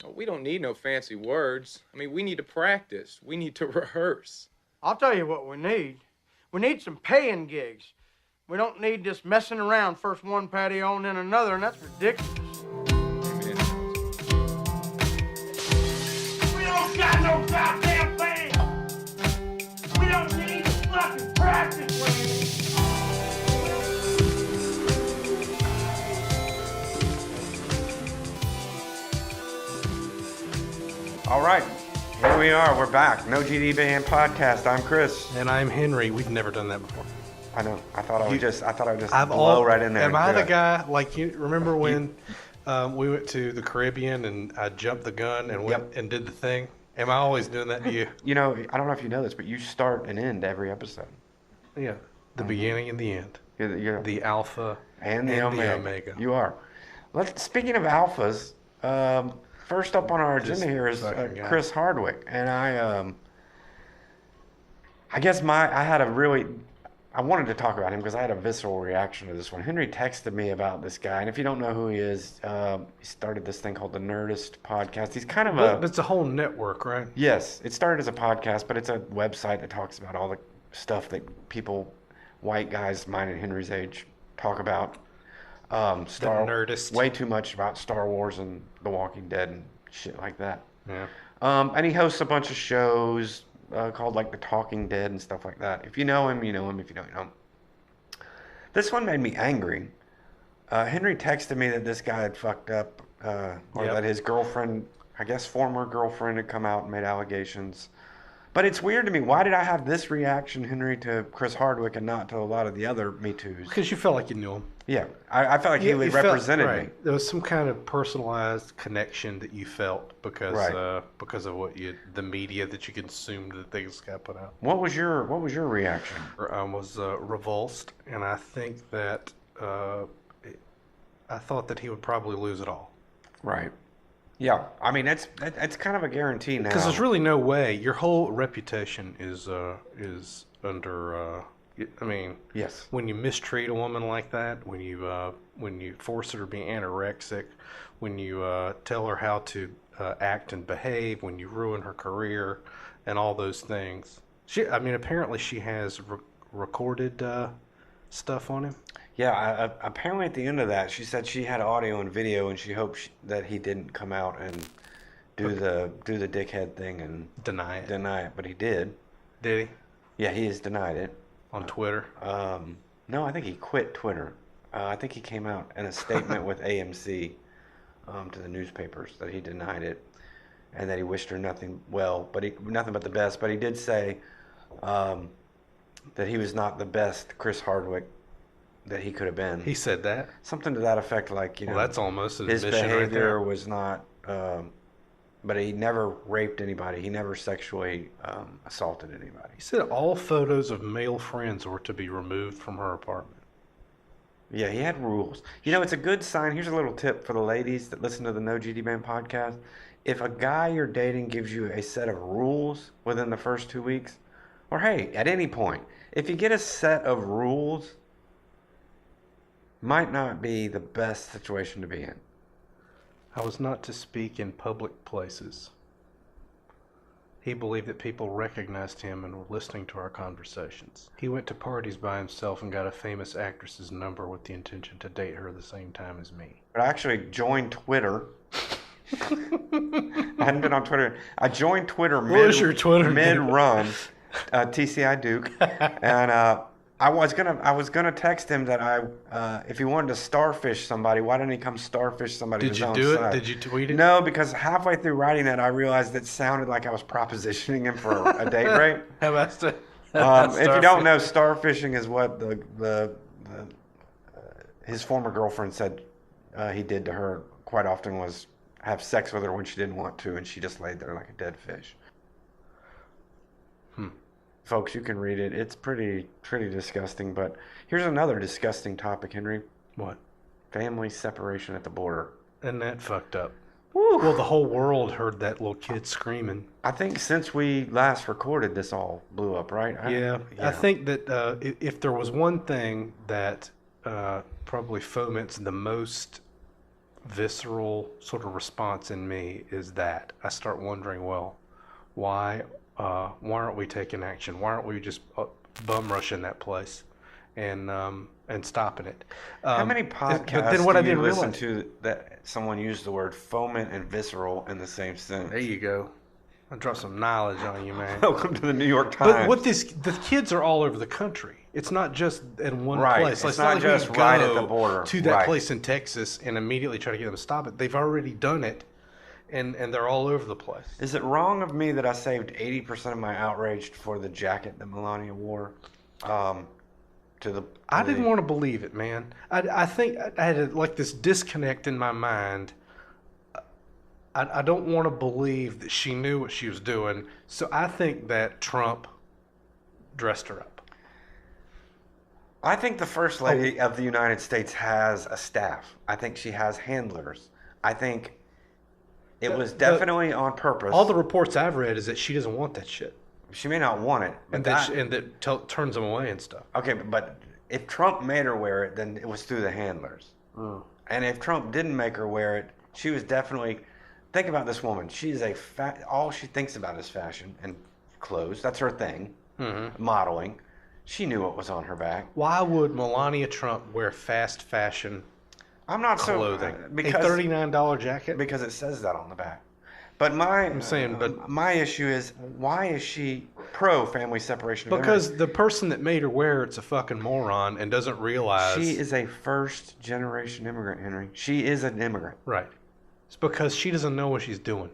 Oh, we don't need no fancy words. I mean, we need to practice. We need to rehearse. I'll tell you what we need. We need some paying gigs. We don't need this messing around, first one patio and then another, and that's ridiculous. Amen. We don't got no goddamn band. We don't need to fucking practice with it. All right, here we are. We're back. No GD Band podcast. I'm Chris. And I'm Henry. We've never done that before. I know. I thought I would just blow right in there. Am I the guy, like, you remember when we went to the Caribbean and I jumped the gun and went and did the thing? Am I always doing that to you? You know, I don't know if you know this, but you start and end every episode. Yeah. The beginning and the end. You're the alpha and the omega. You are. Speaking of alphas, first up on our agenda here is Chris Hardwick. And I guess I wanted to talk about him because I had a visceral reaction to this one. Henry texted me about this guy, and if you don't know who he is, he started this thing called the Nerdist podcast. He's kind of it's a whole network, right? Yes, it started as a podcast, but it's a website that talks about all the stuff that people, white guys mine at Henry's age, talk about. Nerdist. Way too much about Star Wars and The Walking Dead and shit like that. Yeah. And he hosts a bunch of shows called like The Talking Dead and stuff like that. If you know him, you know him. If you don't, you know him. This one made me angry. Henry texted me that this guy had fucked up, that his girlfriend, I guess former girlfriend, had come out and made allegations. But it's weird to me. Why did I have this reaction, Henry, to Chris Hardwick and not to a lot of the other Me Too's? Because you felt like you knew him. Yeah, I felt like he represented me. There was some kind of personalized connection that you felt because of what the media that you consumed, the things got put out. What was your reaction? I was revulsed, and I think that I thought that he would probably lose it all. Right. Yeah, I mean it's kind of a guarantee now. Because there's really no way your whole reputation is under. I mean, yes. When you mistreat a woman like that, when you force her to be anorexic, when you tell her how to act and behave, when you ruin her career, and all those things. Apparently she has recorded stuff on him. Yeah, apparently at the end of that, she said she had audio and video, and she hoped that he didn't come out and do the dickhead thing and deny it. But he did. Did he? Yeah, he has denied it. On Twitter? No, I think he quit Twitter. I think he came out in a statement with AMC to the newspapers that he denied it and that he wished her nothing but the best. But he did say that he was not the best Chris Hardwick that he could have been. He said that? Something to that effect, like, that's almost an his admission behavior right there. was not, but he never raped anybody. He never sexually assaulted anybody. He said all photos of male friends were to be removed from her apartment. Yeah, he had rules. You know, it's a good sign. Here's a little tip for the ladies that listen to the No GD Band podcast. If a guy you're dating gives you a set of rules within the first 2 weeks, or hey, at any point, if you get a set of rules, might not be the best situation to be in. I was not to speak in public places. He believed that people recognized him and were listening to our conversations. He went to parties by himself and got a famous actress's number with the intention to date her the same time as me. But I actually joined Twitter. I hadn't been on Twitter. I joined Twitter mid-run, TCI Duke, and I was gonna text him that if he wanted to starfish somebody, why didn't he come starfish somebody? Did you do it? Did you tweet it? No, because halfway through writing that, I realized it sounded like I was propositioning him for a date rape. How about if you don't know, starfishing is what his former girlfriend said he did to her quite often was have sex with her when she didn't want to, and she just laid there like a dead fish. Folks, you can read it. It's pretty disgusting. But here's another disgusting topic, Henry. What? Family separation at the border. Isn't that fucked up? Woo. Well, the whole world heard that little kid screaming. I think since we last recorded, this all blew up, right? I think that if there was one thing that probably foments the most visceral sort of response in me is that I start wondering, well, why aren't we taking action? Why aren't we just bum rushing that place and stopping it? How many But podcasts then what I do you didn't listen realize, to that someone used the word foment and visceral in the same sentence? there you go. I dropped some knowledge on you, man. Welcome to the New York Times. But the kids are all over the country. It's not just in one Right. place. It's not not like just we right at go the border. to that Right. place in Texas and immediately try to get them to stop it. They've already done it, and they're all over the place. Is it wrong of me that I saved 80% of my outrage for the jacket that Melania wore? I didn't want to believe it, man. I think I had like this disconnect in my mind. I don't want to believe that she knew what she was doing. So I think that Trump dressed her up. I think the First Lady of the United States has a staff. I think she has handlers. I think it was definitely on purpose. All the reports I've read is that she doesn't want that shit, She may not want it. But and that turns them away and stuff. okay, but if Trump made her wear it, then it was through the handlers. And if Trump didn't make her wear it, she was definitely... Think about this woman. She is all she thinks about is fashion and clothes. That's her thing. Modeling. She knew what was on her back. Why would Melania Trump wear fast fashion I'm not clothing? so... A Because, $39 jacket? because it says that on the back. But my issue is, why is she pro family separation of Because immigrants? the person that made her wear it's a fucking moron and doesn't realize... She is a first generation immigrant, Henry. She is an immigrant. Right. It's because she doesn't know what she's doing.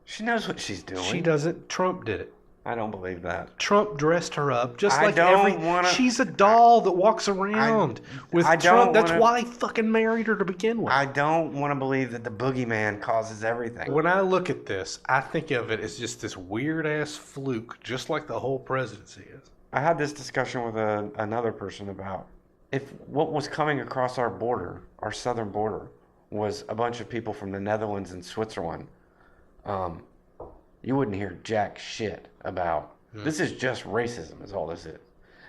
She knows what she's doing. She doesn't. Trump did it. I don't believe that. Trump dressed her up just I like don't wanna- She's a doll that walks around with I Trump. don't That's wanna- why he fucking married her to begin with. I don't want to believe that the boogeyman causes everything. When I look at this, I think of it as just this weird ass fluke, just like the whole presidency is. I had this discussion with another person about if what was coming across our border, our southern border, was a bunch of people from the Netherlands and Switzerland, you wouldn't hear jack shit about. This is just racism, is all this is.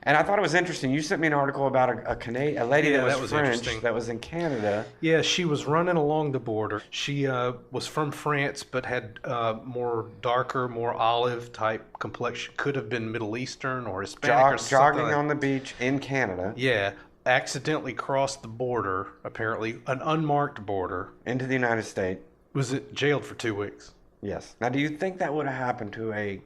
And I thought it was interesting. You sent me an article about a lady Yeah, that was French interesting. that was in Canada. Yeah, she was running along the border. She was from France, but had more darker, more olive type complexion. Could have been Middle Eastern or Hispanic or something. Jogging on the beach in Canada. Yeah, accidentally crossed the border. Apparently, an unmarked border. Into the United States. Was jailed for 2 weeks. Yes. Now, do you think that would have happened to a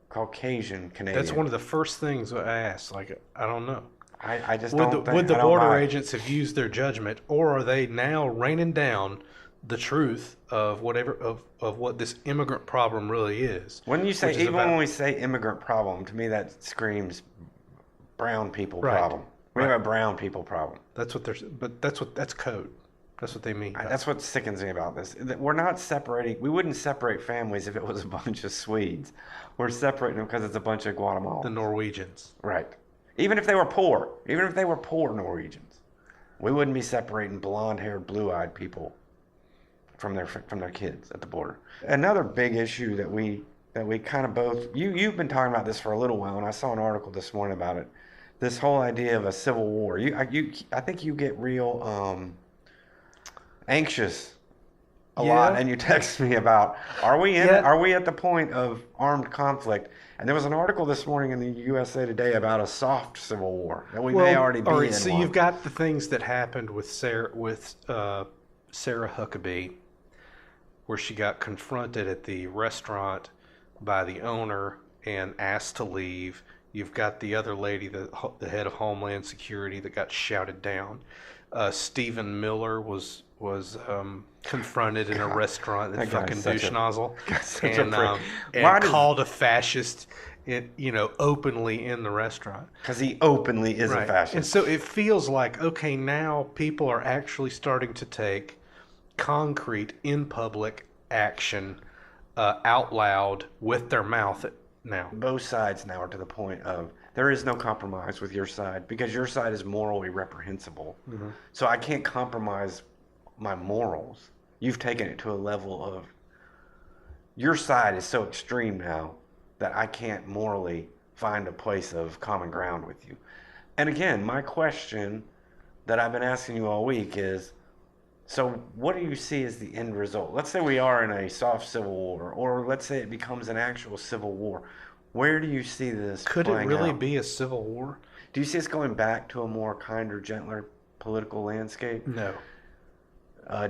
Caucasian Canadian? That's one of the first things I asked. Like, I don't know. I just Would don't the, think... would the I don't border buy it. agents have used their judgment, or are they now raining down the truth of whatever of what this immigrant problem really is? When you say, which is even about- when we say immigrant problem, to me that screams brown people Right. problem. We Right. have a brown people problem. That's what that's code. That's what they mean. That's what sickens me about this. That we're not separating. We wouldn't separate families if it was a bunch of Swedes. We're separating them because it's a bunch of Guatemalans. The Norwegians. Right. Even if they were poor. Even if they were poor Norwegians. We wouldn't be separating blonde-haired, blue-eyed people from their kids at the border. Another big issue that we kind of both... You've been talking about this for a little while, and I saw an article this morning about it. This whole idea of a civil war. I think you get real anxious a lot, and you text me about, are we at the point of armed conflict? And there was an article this morning in the USA Today about a soft civil war that we may already be all right, in. so one. you've got the things that happened with Sarah Huckabee, where she got confronted at the restaurant by the owner and asked to leave. You've got the other lady, the head of Homeland Security, that got shouted down. Stephen Miller was confronted in a restaurant at that guy's fucking such a- douche nozzle such a prick. and Why does- called a fascist, openly in the restaurant. Because he openly is a Right. fascist. And so it feels like, okay, now people are actually starting to take concrete, in public action out loud with their mouth now. Both sides now are to the point of there is no compromise with your side because your side is morally reprehensible. Mm-hmm. So I can't compromise my morals. You've taken it to a level of your side is so extreme now that I can't morally find a place of common ground with you. And again, my question that I've been asking you all week is, so what do you see as the end result? Let's say we are in a soft civil war, or let's say it becomes an actual civil war. Where do you see this Could it playing really out? be a civil war? Do you see us going back to a more kinder, gentler political landscape? No.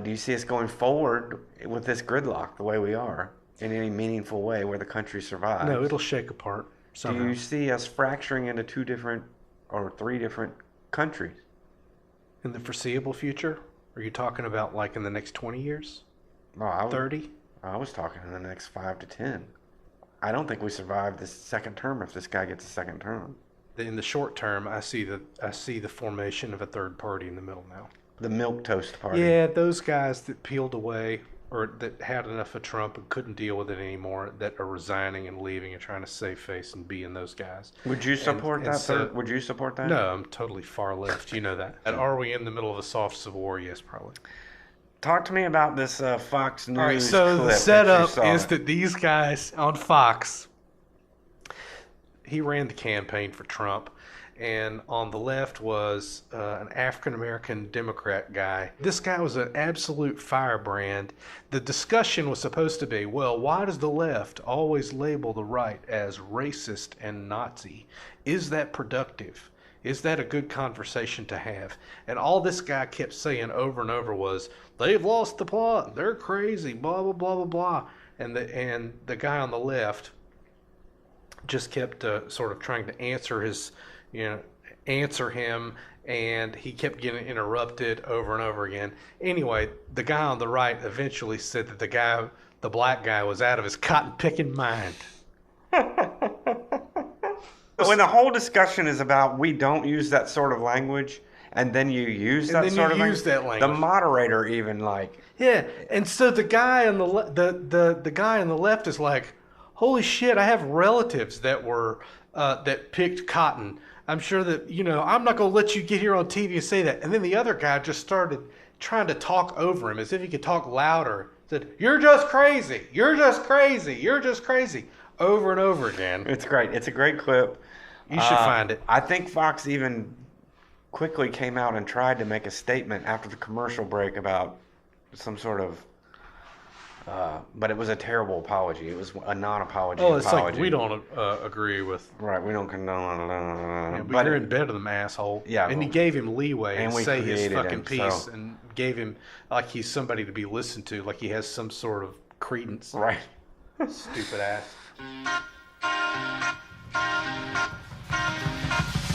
Do you see us going forward with this gridlock the way we are in any meaningful way where the country survives? No, it'll shake apart Do somehow. you see us fracturing into 2 different or 3 different countries? In the foreseeable future? Are you talking about like in the next 20 years? Well, 30? I was talking in the next 5 to 10. I don't think we survive this second term if this guy gets a second term. In the short term, I see the formation of a third party in the middle now. The milquetoast party. Yeah, those guys that peeled away or that had enough of Trump and couldn't deal with it anymore, that are resigning and leaving and trying to save face and being those guys. Would you support And that? so- Would you support that? No, I'm totally far left. You know that. And are we in the middle of a soft civil war? Yes, probably. Talk to me about this Fox News All right, so clip the that setup you saw. is that these guys on Fox, he ran the campaign for Trump, and on the left was an African-American Democrat guy. This guy was an absolute firebrand. The discussion was supposed to be, well, why does the left always label the right as racist and Nazi? Is that productive? Is that a good conversation to have? And all this guy kept saying over and over was, they've lost the plot, they're crazy, blah, blah, blah, blah, blah. And the guy on the left just kept sort of trying to answer him, and he kept getting interrupted over and over again. Anyway, the guy on the right eventually said that the black guy was out of his cotton picking mind. When the whole discussion is about we don't use that sort of language, and then you use that sort of language, the moderator even Yeah, and so the guy on the guy on the left is like, holy shit, I have relatives that were that picked cotton. I'm sure that, I'm not going to let you get here on TV and say that. And then the other guy just started trying to talk over him as if he could talk louder. Said, you're just crazy. You're just crazy. You're just crazy. Over and over again. It's great. It's a great clip. You should find it. I think Fox even quickly came out and tried to make a statement after the commercial break about some sort of, but it was a terrible apology. It was a non-apology Oh, it's apology. like we don't agree with. Right, we don't condone. Yeah, but you're in bed with him, asshole. Yeah, and he gave him leeway and to we say his created fucking him, piece, so- and gave him like he's somebody to be listened to, like he has some sort of credence. Right. Stupid ass.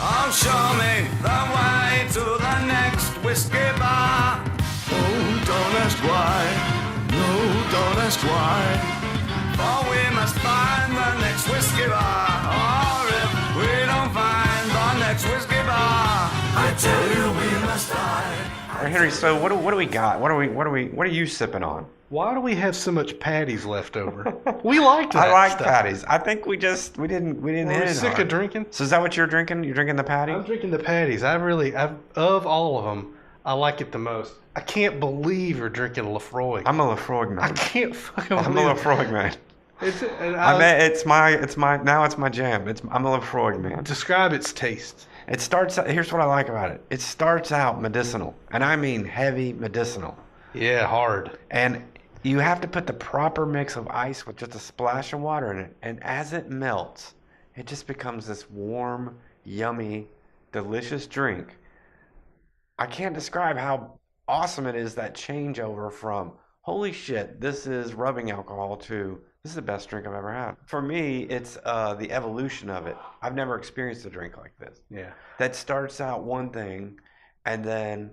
Oh, show me the way to the next whiskey bar. Oh, don't ask why. No, don't ask why. For we must find the next whiskey bar. Or if we don't find the next whiskey bar, I tell you we must die. All right, Henry. So what do we got? What are you sipping on? Why do we have so much patties left over? We liked that I like stuff. patties. I think we didn't We're hit it sick hard. of drinking. So is that what you're drinking? You're drinking the patty? I'm drinking the patties. Of all of them, I like it the most. I can't believe you're drinking Lefroy. I'm a Lefroy I man. can't fucking I'm a believe Lefroy man. it's It's my jam. I'm a Lefroy man. describe its taste. It starts. Here's what I like about it. It starts out medicinal, and I mean heavy medicinal. Yeah, hard. And you have to put the proper mix of ice with just a splash of water in it. And as it melts, it just becomes this warm, yummy, delicious drink. I can't describe how awesome it is, that changeover from, holy shit, this is rubbing alcohol, to this is the best drink I've ever had. For me, it's the evolution of it. I've never experienced a drink like this. Yeah. That starts out one thing, and then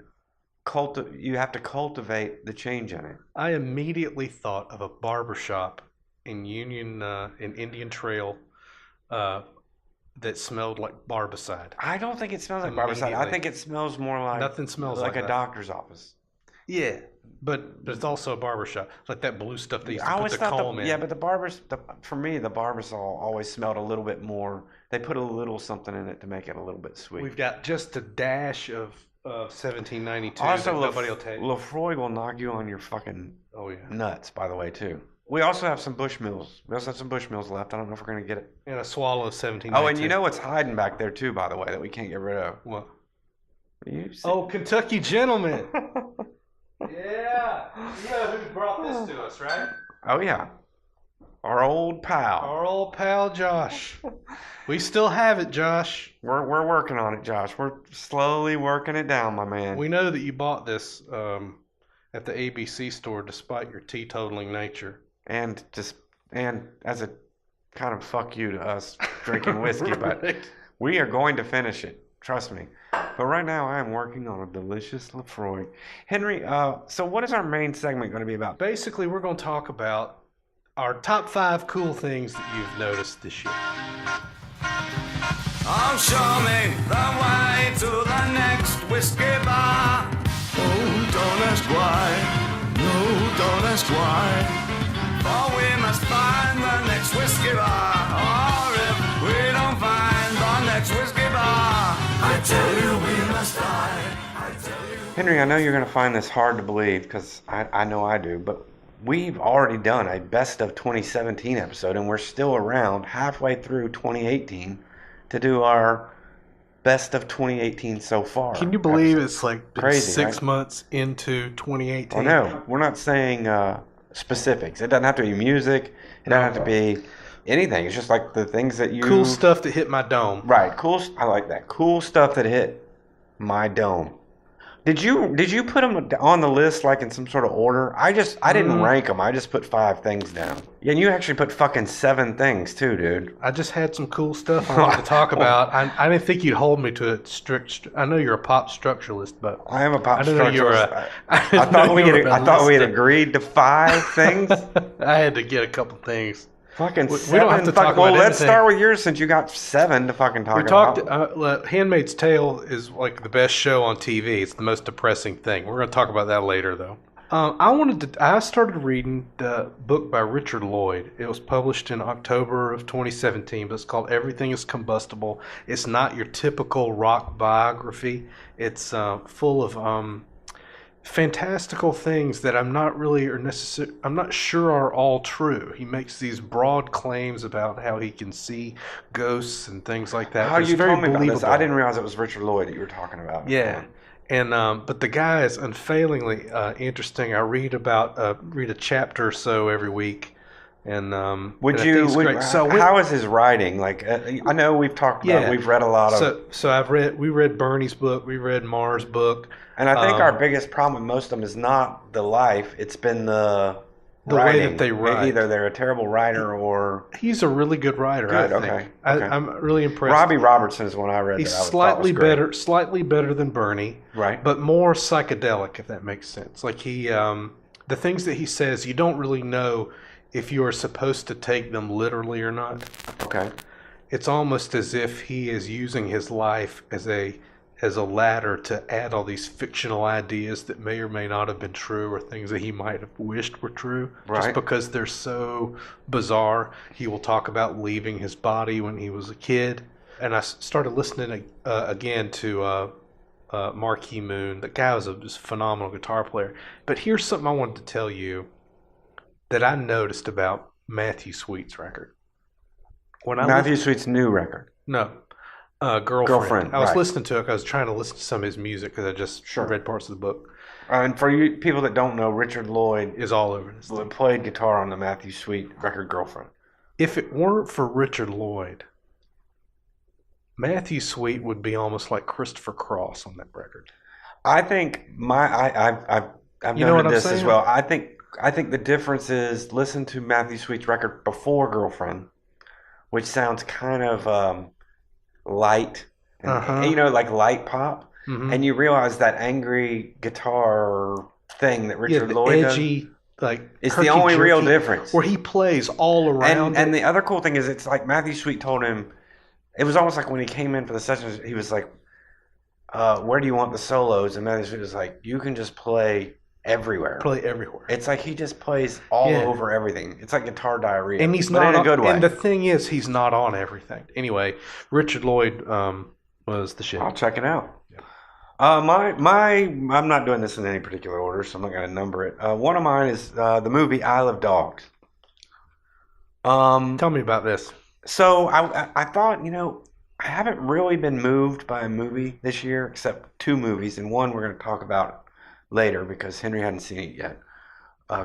you have to cultivate the change in it. I immediately thought of a barbershop in Union, in Indian Trail, that smelled like barbicide. I don't think it smells like barbicide. I Immediately. think it smells more like Nothing smells like a that. doctor's office. Yeah, but it's also a barbershop, like that blue stuff they used I to put always the thought comb in. yeah, but for me, the barbasol always smelled a little bit more. They put a little something in it to make it a little bit sweet. We've got just a dash of 1792 also, that nobody will take. Lefroy will knock you on your fucking Oh yeah, nuts, by the way, too. We also have some Bushmills. We also have some Bushmills left. I don't know if we're going to get it. and a swallow of 1792. Oh, and you know what's hiding back there, too, by the way, that we can't get rid of? what? Oh, Kentucky Gentleman. Yeah. You know who brought this to us, right? Oh, yeah. Our old pal. Our old pal, Josh. We still have it, Josh. We're working on it, Josh. We're slowly working it down, my man. We know that you bought this at the ABC store despite your teetotaling nature. And as a kind of fuck you to us drinking whiskey, Right. but we are going to finish it. Trust me. But right now, I am working on a delicious Lefroy. Henry, so what is our main segment going to be about? Basically, we're going to talk about our top 5 cool things that you've noticed this year. Oh, show me the way to the next whiskey bar. Oh, don't ask why. No, don't ask why. For we must find the next whiskey bar. Or if we don't find the next whiskey bar, I tell you we must find. I tell you. Henry, I know you're going to find this hard to believe because I know I do, but we've already done a best of 2017 episode and we're still around halfway through 2018 to do our best of 2018 so far. Can you believe episode. it's like been Crazy, 6 right? months into 2018? Oh, no, we're not saying specifics. It doesn't have to be music. It doesn't have to be anything. It's just like the things that you... Cool stuff that hit my dome. Right, cool. I like that. Cool stuff that hit my dome. Did you put them on the list like in some sort of order? I didn't rank them. I just put 5 things down. Yeah, and you actually put fucking 7 things too, dude. I just had some cool stuff I wanted to talk about. I didn't think you'd hold me to a strict... I know you're a pop structuralist, but... I am a pop I didn't know you were structuralist. I I thought we had agreed to 5 things. I had to get a couple things. Fucking We 7. don't have to talk Well, about let's anything. start with yours since you got 7 to fucking talk We about. talked. Handmaid's Tale is like the best show on TV. It's the most depressing thing. We're going to talk about that later, though. I started reading the book by Richard Lloyd. It was published in October of 2017, but it's called Everything is Combustible. It's not your typical rock biography. It's full of fantastical things that I'm not sure are all true. He makes these broad claims about how he can see ghosts and things like that. How but it's you very told me about this? believable. I didn't realize it was Richard Lloyd that you were talking about. Yeah. And but the guy is unfailingly interesting. I read a chapter or so every week, and Would and I you? think it's great. So how is his writing? Like, I know we've talked about. Yeah. We've read a lot of. So we read Bernie's book, we read Mars' book. And I think our biggest problem with most of them is not the life; it's been the way writing. that they write. Either they're a terrible writer or He's a really good writer. Good, I think. okay. I'm really impressed. Robbie Robertson is one I read. He's that I thought was great. slightly better than Bernie, Right. but more psychedelic, if that makes sense. Like the things that he says, you don't really know if you are supposed to take them literally or not. Okay. It's almost as if he is using his life as a ladder to add all these fictional ideas that may or may not have been true, or things that he might have wished were true, Right. just because they're so bizarre. He will talk about leaving his body when he was a kid. And I started listening again to Marquee Moon. The guy was just a phenomenal guitar player. But here's something I wanted to tell you that I noticed about Matthew Sweet's record. When I Matthew Sweet's new record. Girlfriend. I was right. listening to it. I was trying to listen to some of his music because I just read parts of the book. And for you people that don't know, Richard Lloyd Is all over this thing. played guitar on the Matthew Sweet record Girlfriend. If it weren't for Richard Lloyd, Matthew Sweet would be almost like Christopher Cross on that record. I think I've You know what noted I'm this as saying? well. I think the difference is listen to Matthew Sweet's record before Girlfriend, which sounds kind of light, and, Uh-huh. like light pop, Mhm. and you realize that angry guitar thing that Yeah, Richard the Lloyd does. edgy, like It's the only real difference. where he plays all around. And the other cool thing is, it's like Matthew Sweet told him, it was almost like when he came in for the sessions, he was like, where do you want the solos? And Matthew Sweet was like, you can just play everywhere. play everywhere. It's like he just plays all Yeah. over everything. It's like guitar diarrhea. And he's but not in a good way. And the thing is, he's not on everything. Anyway, Richard Lloyd was the shit. I'll check it out. I'm not doing this in any particular order, so I'm not going to number it. One of mine is the movie Isle of Dogs. Tell me about this. So I thought, I haven't really been moved by a movie this year, except two movies, and one we're going to talk about later because Henry hadn't seen it yet,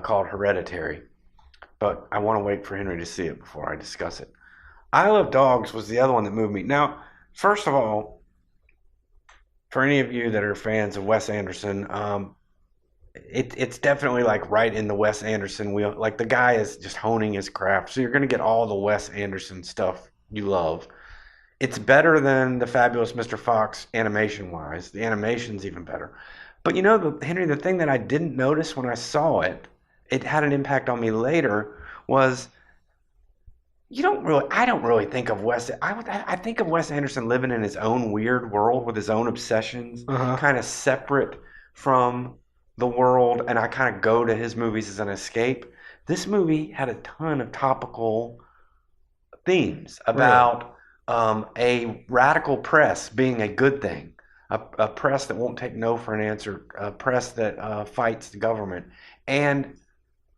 called Hereditary. But I want to wait for Henry to see it before I discuss it. I Love Dogs was the other one that moved me. Now, first of all, for any of you that are fans of Wes Anderson, it's definitely like right in the Wes Anderson wheel. Like the guy is just honing his craft, so you're going to get all the Wes Anderson stuff you love. It's better than the Fabulous Mr. Fox animation-wise. The animation's even better. But you know, Henry, the thing that I didn't notice when I saw it, it had an impact on me later, was I don't really think of I think of Wes Anderson living in his own weird world with his own obsessions, kind of separate from the world, and I kind of go to his movies as an escape. This movie had a ton of topical themes about a radical press being a good thing, a press that won't take no for an answer, a press that fights the government, and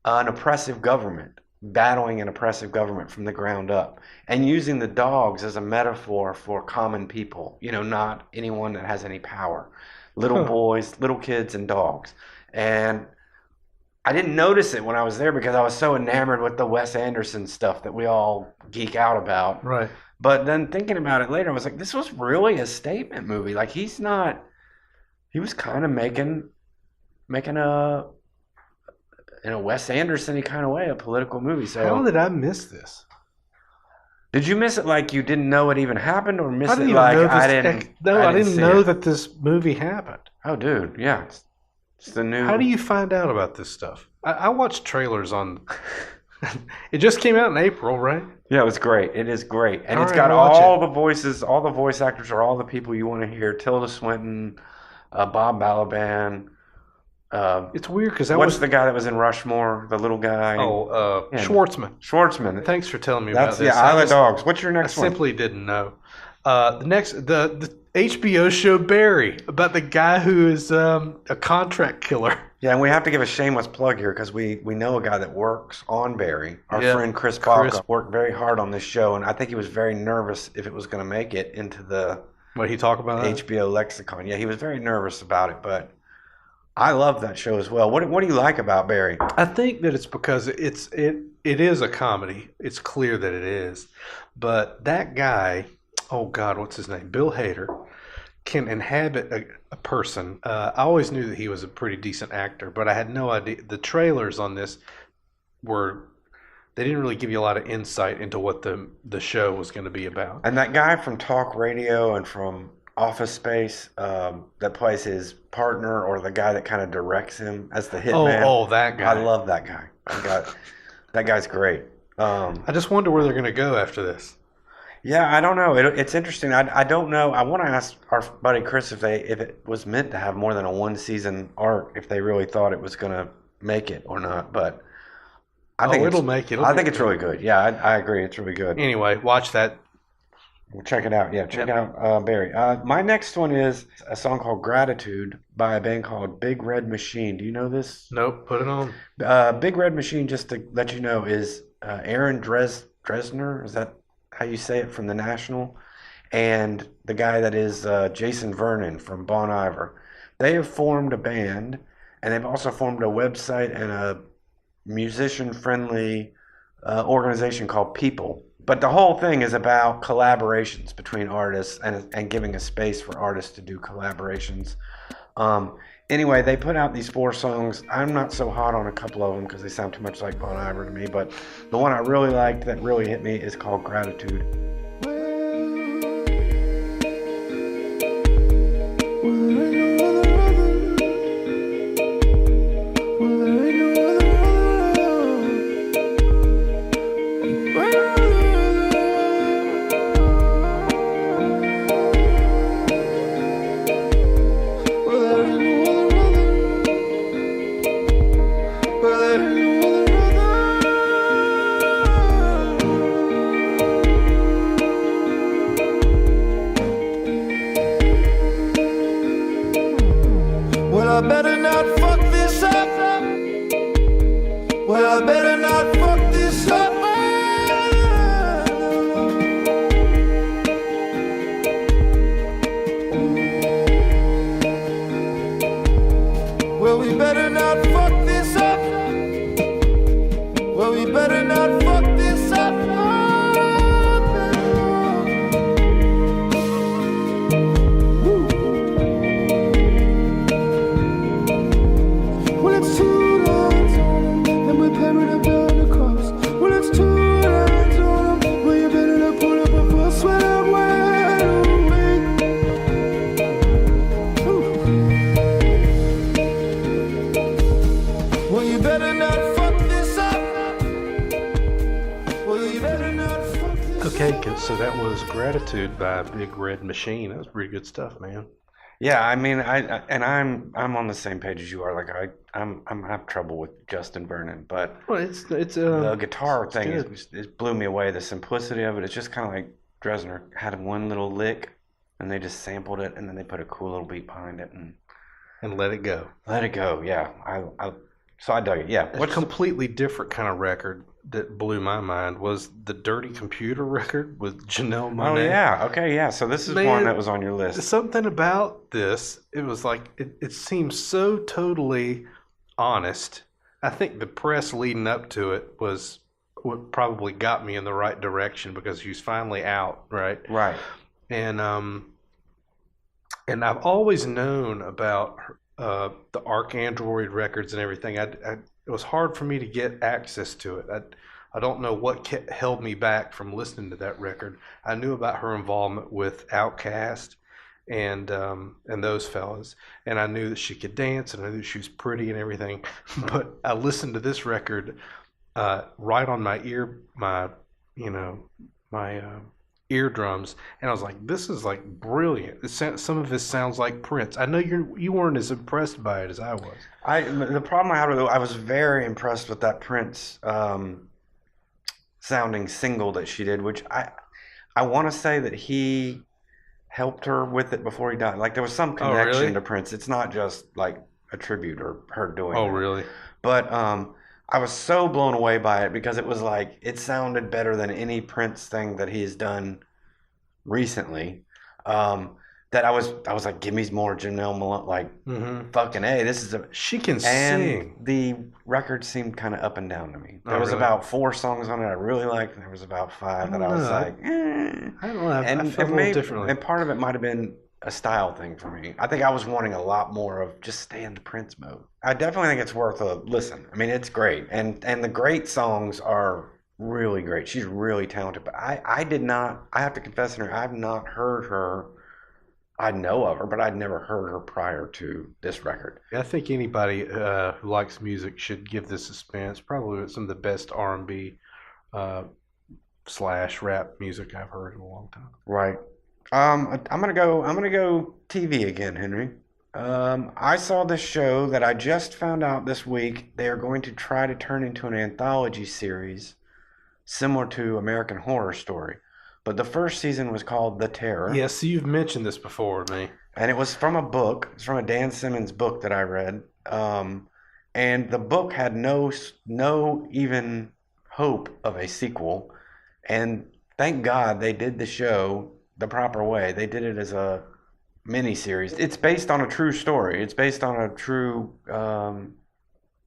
an oppressive government, battling an oppressive government from the ground up, and using the dogs as a metaphor for common people, not anyone that has any power. Little boys, little kids, and dogs. And I didn't notice it when I was there because I was so enamored with the Wes Anderson stuff that we all geek out about. Right. But then thinking about it later, I was like, this was really a statement movie. Like he was kind of making a, in a Wes Anderson-y kind of way, a political movie. So how did I miss this? Did you miss it like you didn't know it even happened, or miss I didn't it even like know this, I didn't? No, I didn't see know it. that this movie happened. Oh, dude, yeah, it's the new. How do you find out about this stuff? I watched trailers on. It just came out in April, right? Yeah, it was great. It is great, and All it's right, got I'll watch all it. the voices, all the voice actors are all the people you want to hear. Tilda Swinton, Bob Balaban. It's weird because What's the guy that was in Rushmore? The little guy. Yeah. Schwartzman. Schwartzman. Thanks for telling me That's about this. Isle of Dogs. What's your I next one? simply didn't know. The HBO show Barry, about the guy who is a contract killer. Yeah, and we have to give a shameless plug here because we know a guy that works on Barry. Our Yeah, friend Chris Chris. Baca worked very hard on this show, and I think he was very nervous if it was going to make it into the What he talk about? that? HBO lexicon. Yeah, he was very nervous about it, but I love that show as well. What do you like about Barry? I think that it's because it is a comedy. It's clear that it is, but that guy, oh God, what's his name? Bill Hader can inhabit a person. I always knew that he was a pretty decent actor, but I had no idea. The trailers on this they didn't really give you a lot of insight into what the show was going to be about. And that guy from Talk Radio and from Office Space that plays his partner, or the guy that kind of directs him as the hitman. Oh, that guy. I love that guy. That guy's great. I just wonder where they're going to go after this. Yeah, I don't know. It's interesting. I don't know. I want to ask our buddy Chris if it was meant to have more than a one season arc, if they really thought it was going to make it or not. But I think it'll make it. I think it's really good. Yeah, I agree. It's really good. Anyway, watch that. We'll check it out. Yeah, check out Barry. My next one is a song called Gratitude by a band called Big Red Machine. Do you know this? Nope, put it on. Big Red Machine, just to let you know, is Aaron Dresner. Is that how you say it, from The National? And the guy that is Jason Vernon from Bon Iver. They have formed a band, and they've also formed a website and a musician-friendly organization called People. But the whole thing is about collaborations between artists and giving a space for artists to do collaborations. Anyway, they put out these 4 songs. I'm not so hot on a couple of them because they sound too much like Bon Iver to me, but the one I really liked that really hit me is called Gratitude. Well, I better not fuck this up. Well, I better not fuck this up. Okay, so that was Gratitude by Big Red Machine. That was pretty good stuff, man. Yeah, I mean, I'm on the same page as you are. Like I have trouble with Justin Vernon, but Well, it's the guitar it's thing good. it blew me away. The simplicity of it. It's just kind of like Dresner had one little lick, and they just sampled it, and then they put a cool little beat behind it, and And Let It Go. let it go. Yeah, so I dug it. Yeah, A completely different kind of record that blew my mind was the Dirty Computer record with Janelle Oh Monáe. yeah, okay, yeah. So this is Man, one that was on your list. Something about this, it was like, it seems so totally honest. I think the press leading up to it was what probably got me in the right direction because she was finally out, right? Right. And I've always known about the ArchAndroid records and everything. It was hard for me to get access to it. I don't know what held me back from listening to that record. I knew about her involvement with Outkast and those fellas, and I knew that she could dance, and I knew that she was pretty and everything. But I listened to this record right on my eardrums, and I was like, "This is like brilliant." Some of this sounds like Prince. I know you weren't as impressed by it as I was. The problem I had with it, I was very impressed with that Prince sounding single that she did, which I want to say that he helped her with it before he died. Like there was some connection really? to Prince. It's not just like a tribute or her doing Oh, it. really? But I was so blown away by it because it was like it sounded better than any Prince thing that he's done recently. That I was like, give me more Janelle Malone, like fucking A. This is She can and sing. the record seemed kind of up and down to me. There Oh, was really? about 4 songs on it I really liked, and there was about 5 that I was like, eh. I don't know. I And felt a little differently. and part of it might have been a style thing for me. I think I was wanting a lot more of just stay in the Prince mode. I definitely think it's worth a listen. I mean, it's great, and the great songs are really great. She's really talented, but I did not. I have to confess, in her, I've not heard her. I know of her, but I'd never heard her prior to this record. I think anybody who likes music should give this a spin. It's probably some of the best R&B / rap music I've heard in a long time. Right. I'm gonna go TV again, Henry. I saw this show that I just found out this week. They are going to try to turn into an anthology series similar to American Horror Story. But the first season was called The Terror. Yeah, so you've mentioned this before to me. And it was from a book. It's from a Dan Simmons book that I read. And the book had no even hope of a sequel. And thank God they did the show the proper way. They did it as a miniseries. It's based on a true story. It's based on a true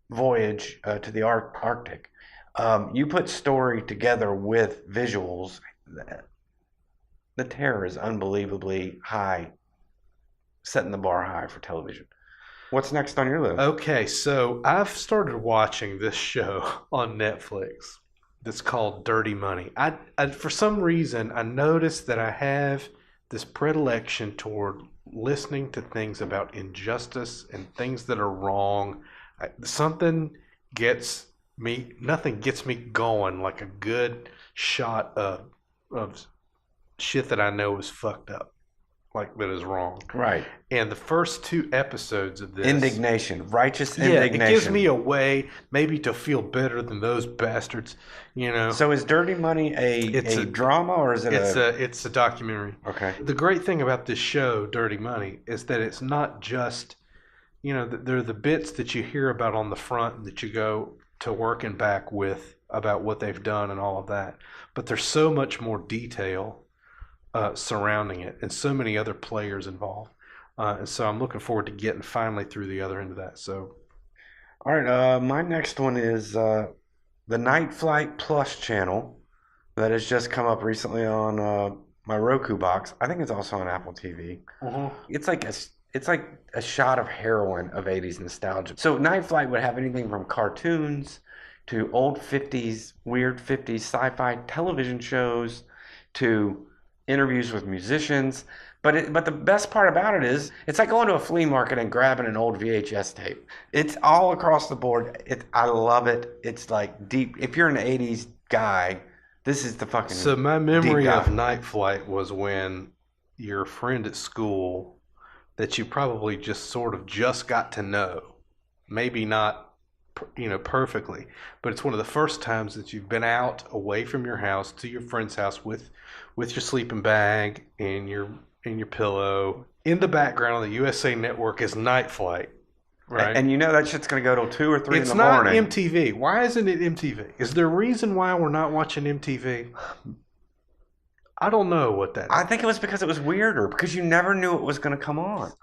voyage to the Arctic. You put story together with visuals. The Terror is unbelievably high, setting the bar high for television. What's next on your list? Okay, so I've started watching this show on Netflix that's called Dirty Money. I for some reason, I noticed that I have this predilection toward listening to things about injustice and things that are wrong. Nothing gets me going like a good shot of shit that I know is fucked up, like that is wrong. Right. And the first 2 episodes of this Indignation. Righteous yeah, indignation. it gives me a way maybe to feel better than those bastards, you know. So is Dirty Money It's a a- drama or is it It's a documentary. Okay. The great thing about this show, Dirty Money, is that it's not just, you know, they're the bits that you hear about on the front that you go to work and back with about what they've done and all of that. But there's so much more detail surrounding it and so many other players involved. And so I'm looking forward to getting finally through the other end of that. So, All right. My next one is the Night Flight Plus channel that has just come up recently on my Roku box. I think it's also on Apple TV. It's like a shot of heroin of 80s nostalgia. So Night Flight would have anything from cartoons to old 50s, weird 50s sci-fi television shows to interviews with musicians. But the best part about it is it's like going to a flea market and grabbing an old VHS tape. It's all across the board. I love it. It's like deep. If you're an 80s guy, This is the fucking. So my memory deep of dive. Night Flight was when your friend at school that you probably just got to know, maybe not, perfectly, but it's one of the first times that you've been out away from your house to your friend's house with your sleeping bag and your pillow. In the background on the USA Network is Night Flight. Right. And you know that shit's going to go till 2 or 3 It's in the morning. not MTV. Why isn't it MTV? Is there a reason why we're not watching MTV? I don't know what that is. I think it was because it was weirder, because you never knew it was going to come on.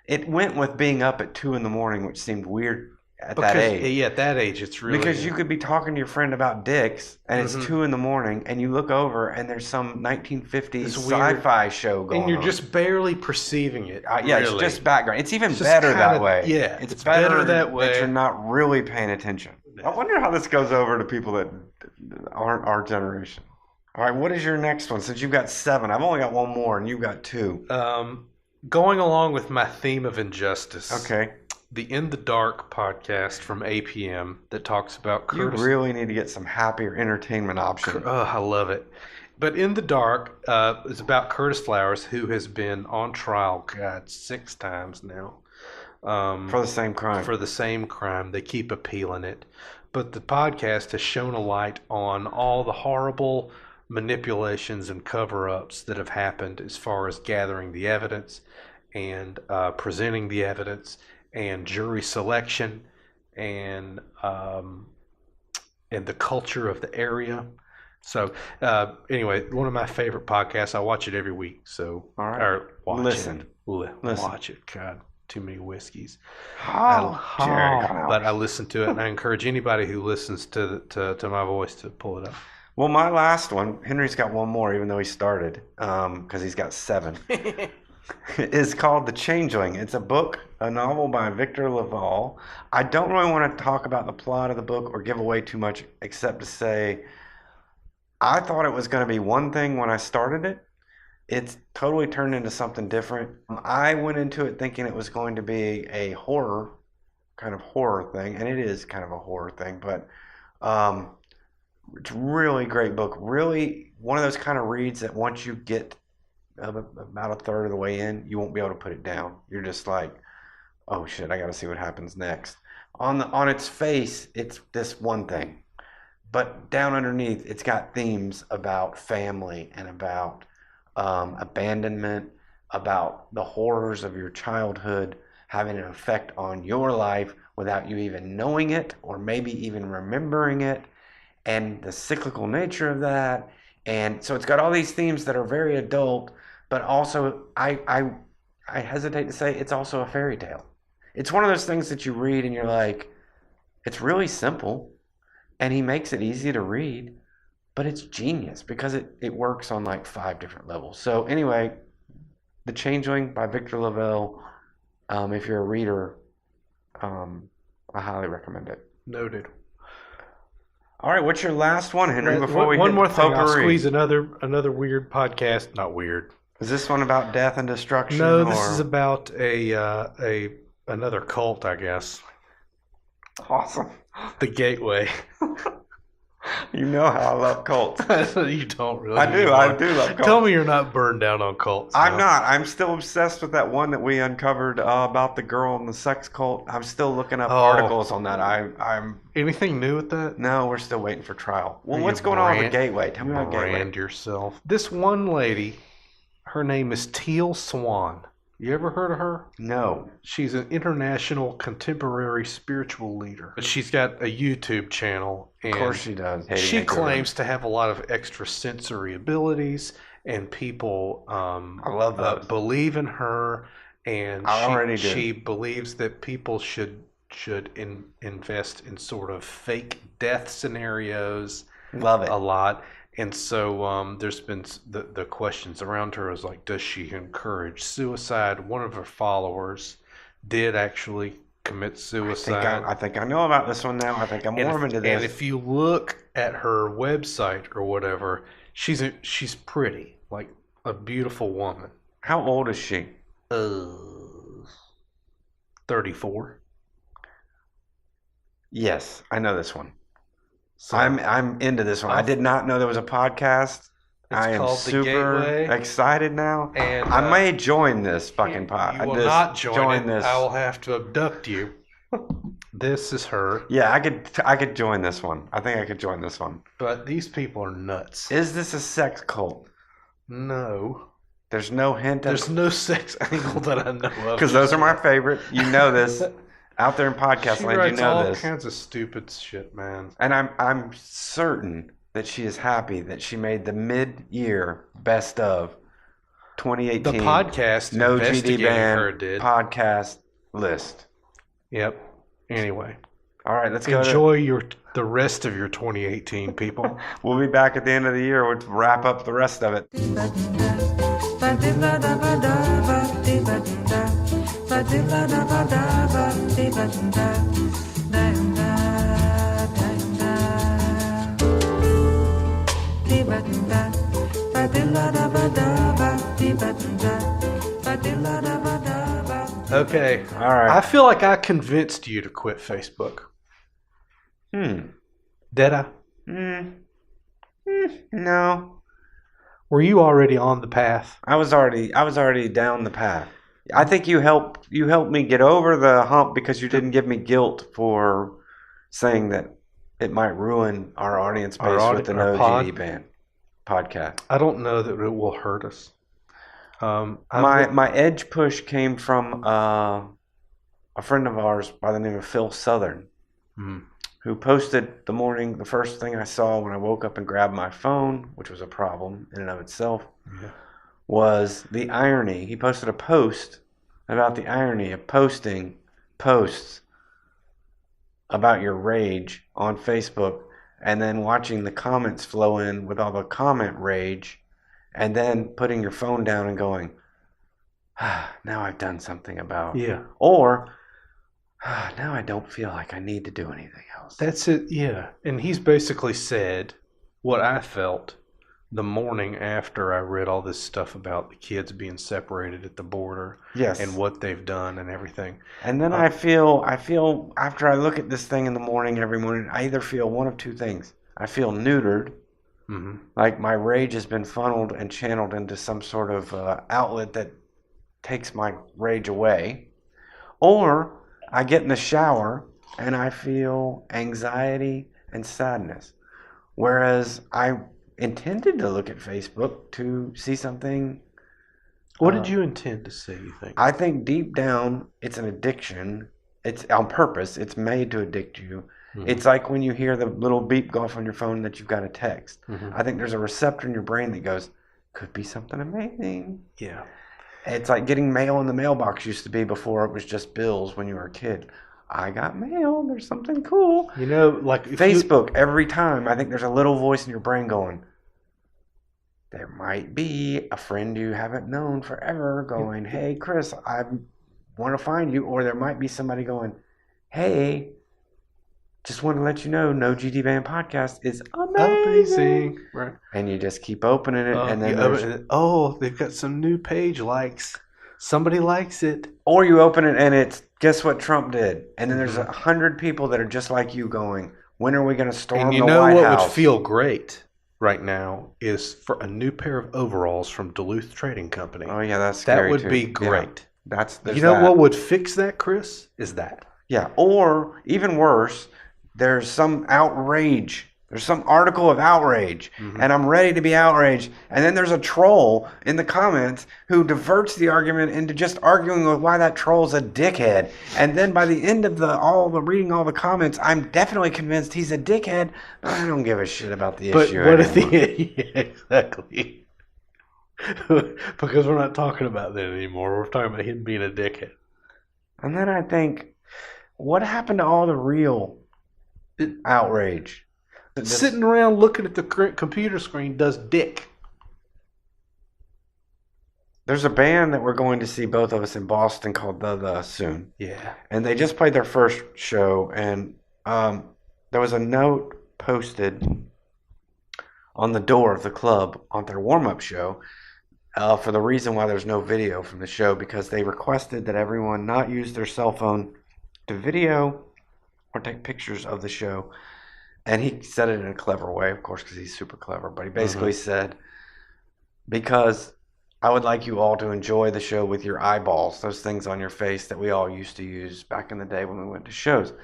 It went with being up at 2 in the morning, which seemed weird at that age. Yeah, at that age, it's really... Because you could be talking to your friend about dicks, and it's 2 in the morning, and you look over, and there's some 1950s sci-fi show going on. And you're just barely perceiving it. Yeah, really. it's just background. It's even It's better just that kinda- way. yeah, it's it's better better that way. That you're not really paying attention. I wonder how this goes over to people that aren't our generation. All right, what is your next one? Since you've got 7, I've only got 1 more, and you've got 2. Going along with my theme of injustice. Okay. The In the Dark podcast from APM that talks about Curtis. You really need to get some happier entertainment options. Oh, I love it. But In the Dark is about Curtis Flowers, who has been on trial, 6 times now. For the same crime. For the same crime. They keep appealing it. But the podcast has shown a light on all the horrible manipulations and cover-ups that have happened as far as gathering the evidence and presenting the evidence and jury selection and the culture of the area. So anyway, one of my favorite podcasts. I watch it every week. So all right. Or Listen. Watch it. God, too many whiskeys. Jerry, but I listen to it, and I encourage anybody who listens to my voice to pull it up. Well, my last one, Henry's got 1 more, even though he started, because he's got 7. Is called The Changeling. It's a novel by Victor Laval. I don't really want to talk about the plot of the book or give away too much, except to say I thought it was going to be one thing when I started it. It's totally turned into something different. I went into it thinking it was going to be a horror thing, and it is kind of a horror thing, but it's a really great book. Really one of those kind of reads that once you get about a third of the way in, you won't be able to put it down. You're just like, oh shit, I got to see what happens next. On its face, it's this one thing, but down underneath, it's got themes about family and about abandonment, about the horrors of your childhood having an effect on your life without you even knowing it or maybe even remembering it, and the cyclical nature of that. And so it's got all these themes that are very adult, but also I hesitate to say it's also a fairy tale. It's one of those things that you read and you're like, it's really simple, and he makes it easy to read, but it's genius because it works on like 5 different levels. So anyway, The Changeling by Victor Laval. If you're a reader, I highly recommend it. Noted. All right, what's your last one, Henry? Before we one hit more thing, I'll potpourri? squeeze another weird podcast. Not weird. Is this one about death and destruction? No, this is about another cult, I guess. Awesome. The Gateway. You know how I love cults. You don't really. I do love cults. Tell me you're not burned down on cults. I'm no. not. I'm still obsessed with that one that we uncovered about the girl in the sex cult. I'm still looking up articles on that. I'm. Anything new with that? No, we're still waiting for trial. Well, You what's going on with the Gateway? Tell me about Gateway. Brand yourself. This one lady, her name is Teal Swan. You ever heard of her? No. She's an international contemporary spiritual leader. She's got a YouTube channel. And Of course she does. she claims to have a lot of extrasensory abilities, and people I love those. believe in her. And I already do. she believes that people should invest in sort of fake death scenarios. Love it. A lot. And so there's been the questions around her is like, does she encourage suicide? One of her followers did actually commit suicide. I think I know about this one now. I think I'm warm into this. And if you look at her website or whatever, she's pretty, like a beautiful woman. How old is she? 34. Yes, I know this one. So I'm into this one. I did not know there was a podcast. I am called The super Gateway. excited now. And, I may join this fucking pod. You will this, not join it. this. I will have to abduct you. This is her. Yeah, I could join this one. I think I could join this one. But these people are nuts. Is this a sex cult? No. There's no hint. There's no sex angle that I know of. Because those are my favorite. You know this. Out there in podcast She land, writes you know all this. kinds of stupid shit, man. And I'm certain that she is happy that she made the mid-year best of 2018. The podcast No GD investigating Band her did. podcast list. Yep. Anyway, All right, let's go. enjoy the rest of your 2018, people. We'll be back at the end of the year. We'll wrap up the rest of it. Okay. All right. I feel like I convinced you to quit Facebook. Did I? No. Were you already on the path? I was already down the path. I think you helped me get over the hump because you didn't give me guilt for saying that it might ruin our audience base with the No GD Band podcast. I don't know that it will hurt us. My edge push came from a friend of ours by the name of Phil Southern, who posted the first thing I saw when I woke up and grabbed my phone, which was a problem in and of itself, was the irony. He posted a post about the irony of posting posts about your rage on Facebook and then watching the comments flow in with all the comment rage and then putting your phone down and going, now I've done something about it. Yeah. Or, now I don't feel like I need to do anything else. That's it, yeah. And he's basically said what I felt the morning after I read all this stuff about the kids being separated at the border. Yes. And what they've done and everything. And then I feel after I look at this thing in the morning every morning, I either feel one of two things. I feel neutered. Like my rage has been funneled and channeled into some sort of outlet that takes my rage away. Or I get in the shower and I feel anxiety and sadness. Whereas I intended to look at Facebook to see something. What did you intend to see, you think? I think deep down it's an addiction. It's on purpose. It's made to addict you. It's like when you hear the little beep go off on your phone that you've got a text. I think there's a receptor in your brain that goes, could be something amazing. Yeah. It's like getting mail in the mailbox used to be before it was just bills when you were a kid. I got mail. There's something cool. You know, like Facebook, every time, I think there's a little voice in your brain going, there might be a friend you haven't known forever going, hey, Chris, I want to find you. Or there might be somebody going, hey, just want to let you know, No GD Band podcast is amazing. Right. And you just keep opening it. And then they've got some new page likes. Somebody likes it. Or you open it and it's, guess what Trump did? And then there's 100 people that are just like you going, when are we going to storm the White House? And you know what would feel great right now is for a new pair of overalls from Duluth Trading Company. Oh, yeah, that's scary. That would too. be great. Yeah. You know what would fix that, Chris? Is that. Yeah, or even worse, there's some outrage. There's some article of outrage, and I'm ready to be outraged. And then there's a troll in the comments who diverts the argument into just arguing with why that troll's a dickhead. And then by the end of reading all the comments, I'm definitely convinced he's a dickhead, but I don't give a shit about the issue But what anymore. exactly. Because we're not talking about that anymore. We're talking about him being a dickhead. And then I think, what happened to all the real outrage? Sitting around looking at the computer screen does dick. There's a band that we're going to see, both of us, in Boston called The soon. Yeah. And they just played their first show, and there was a note posted on the door of the club on their warm-up show for the reason why there's no video from the show, because they requested that everyone not use their cell phone to video or take pictures of the show. And he said it in a clever way, of course, because he's super clever. But he basically said, because I would like you all to enjoy the show with your eyeballs, those things on your face that we all used to use back in the day when we went to shows.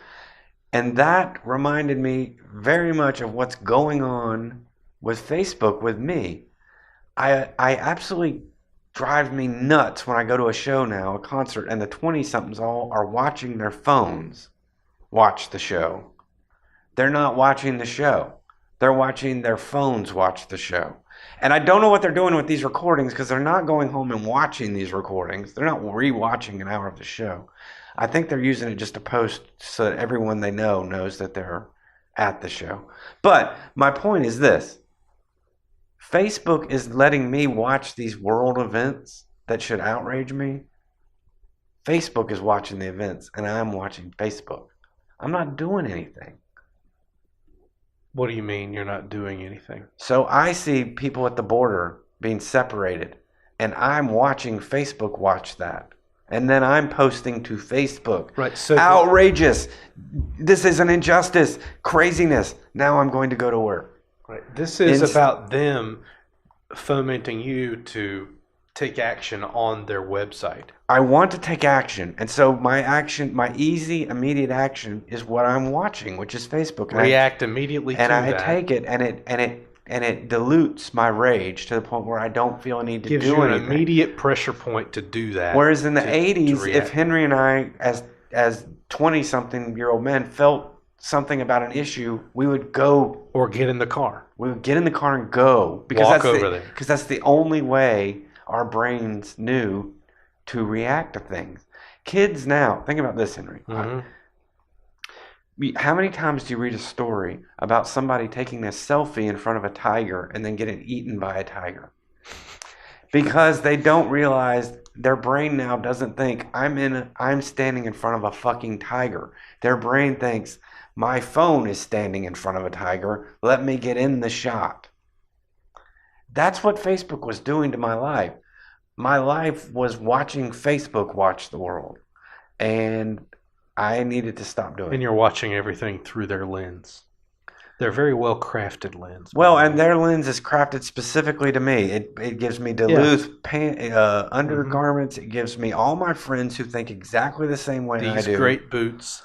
And that reminded me very much of what's going on with Facebook with me. I absolutely drive me nuts when I go to a show now, a concert, and the 20-somethings all are watching their phones watch the show. They're not watching the show. They're watching their phones watch the show. And I don't know what they're doing with these recordings because they're not going home and watching these recordings. They're not re-watching an hour of the show. I think they're using it just to post so that everyone they know knows that they're at the show. But my point is this. Facebook is letting me watch these world events that should outrage me. Facebook is watching the events, and I'm watching Facebook. I'm not doing anything. What do you mean you're not doing anything? So I see people at the border being separated, and I'm watching Facebook watch that. And then I'm posting to Facebook. Right. So outrageous. This is an injustice. Craziness. Now I'm going to go to work. Right. This is about them fomenting you to take action on their website. I want to take action. And so my easy, immediate action is what I'm watching, which is Facebook. And React immediately to that. And I take it, and it dilutes my rage to the point where I don't feel a need to do anything. Gives you an immediate pressure point to do that. Whereas in the 80s, if Henry and I, as 20-something-year-old men, felt something about an issue, we would go. Or get in the car. We would get in the car and go. Walk over there. Because that's the only way our brains knew to react to things. Kids now, think about this, Henry. Mm-hmm. How many times do you read a story about somebody taking a selfie in front of a tiger and then getting eaten by a tiger? Because they don't realize, their brain now doesn't think, I'm standing in front of a fucking tiger. Their brain thinks, my phone is standing in front of a tiger. Let me get in the shot. That's what Facebook was doing to my life. My life was watching Facebook watch the world. And I needed to stop doing it. And you're watching everything through their lens. They're very well crafted lens. Well, and their lens is crafted specifically to me. It gives me Duluth undergarments. It gives me all my friends who think exactly the same way I do. These great boots,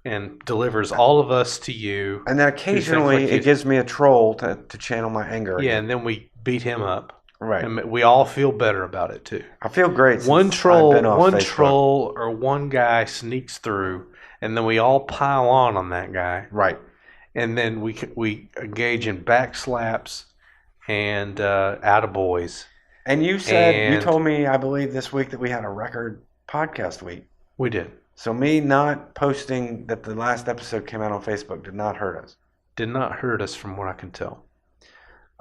and delivers all of us to you. And then occasionally it gives me a troll to channel my anger. Yeah, and then we beat him up. Right. And we all feel better about it too. I feel great. One troll or one guy sneaks through, and then we all pile on that guy. Right. And then we engage in backslaps and attaboys. And you told me, I believe this week, that we had a record podcast week. We did. So me not posting that the last episode came out on Facebook did not hurt us. Did not hurt us from what I can tell.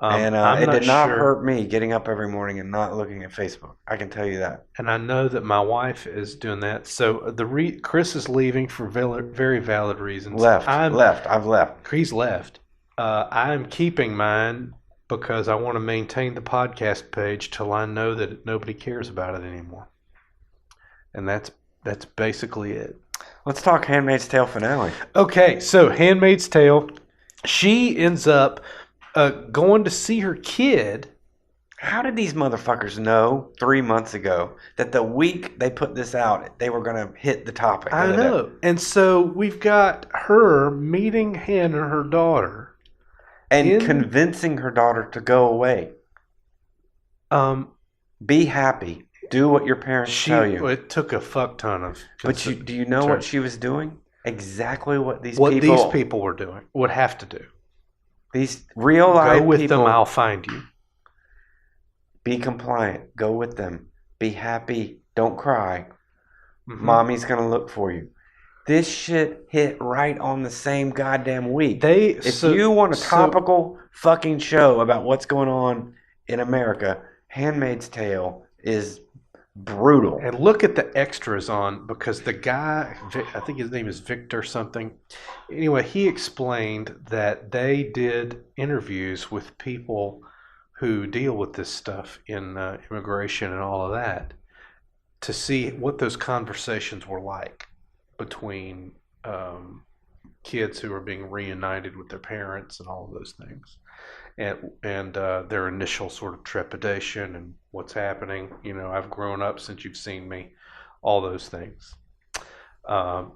And it did not hurt me getting up every morning and not looking at Facebook. I can tell you that. And I know that my wife is doing that. So Chris is leaving for very valid reasons. I've left. He's left. I'm keeping mine because I want to maintain the podcast page till I know that nobody cares about it anymore. And that's basically it. Let's talk Handmaid's Tale finale. Okay, so Handmaid's Tale. She ends up going to see her kid. How did these motherfuckers know 3 months ago that the week they put this out, they were going to hit the topic? I know. And so we've got her meeting Hannah, her daughter. And convincing her daughter to go away. Be happy. Do what your parents tell you. It took a fuck ton of... But do you know what she was doing? Exactly what these people were doing, would have to do. These real life people. Go with them, I'll find you. Be compliant. Go with them. Be happy. Don't cry. Mm-hmm. Mommy's going to look for you. This shit hit right on the same goddamn week. If you want a topical fucking show about what's going on in America, Handmaid's Tale is brutal. And look at the extras on, because the guy, I think his name is Victor something. Anyway, he explained that they did interviews with people who deal with this stuff in immigration and all of that to see what those conversations were like between kids who are being reunited with their parents and all of those things, and their initial sort of trepidation and what's happening. I've grown up since you've seen me, all those things.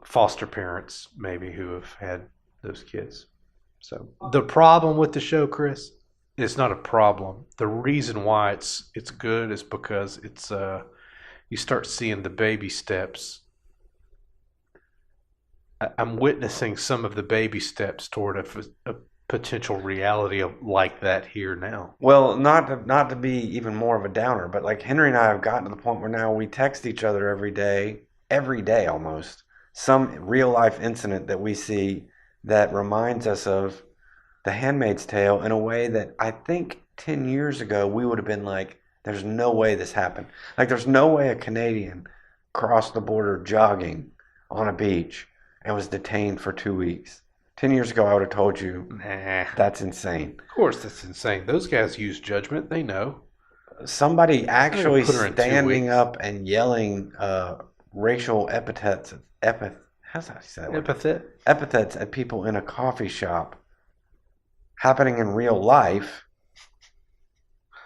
Foster parents maybe who have had those kids. So the problem with the show, Chris, it's not a problem. The reason why it's good is because it's you start seeing the baby steps. I'm witnessing some of the baby steps toward a potential reality of like that here now. Well, not to be even more of a downer, but like Henry and I have gotten to the point where now we text each other every day almost, some real life incident that we see that reminds us of The Handmaid's Tale in a way that I think 10 years ago we would have been like, there's no way this happened. Like there's no way a Canadian crossed the border jogging on a beach and was detained for 2 weeks. 10 years ago, I would have told you, Nah. that's insane. Of course, that's insane. Those guys use judgment. They know. Somebody actually put her in 2 standing weeks. up and yelling racial epithets, how's that say that word? Epithet. Epithets at people in a coffee shop happening in real life,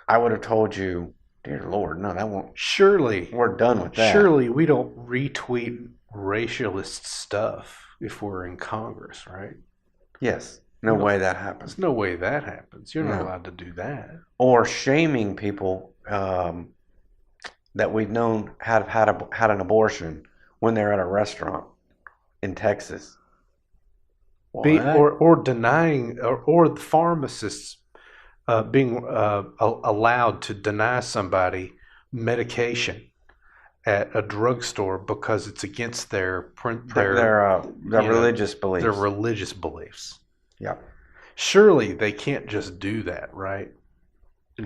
I would have told you, dear Lord, no, that won't. Surely, We're done with that. surely we don't retweet racialist stuff if we're in Congress, right? Yes. No way that happens. There's no way that happens. You're not No. allowed to do that. Or shaming people that we've known had an abortion when they're at a restaurant in Texas. Or denying, or the pharmacists being allowed to deny somebody medication at a drugstore because it's against their religious beliefs. Their religious beliefs. Yeah. Surely they can't just do that, right?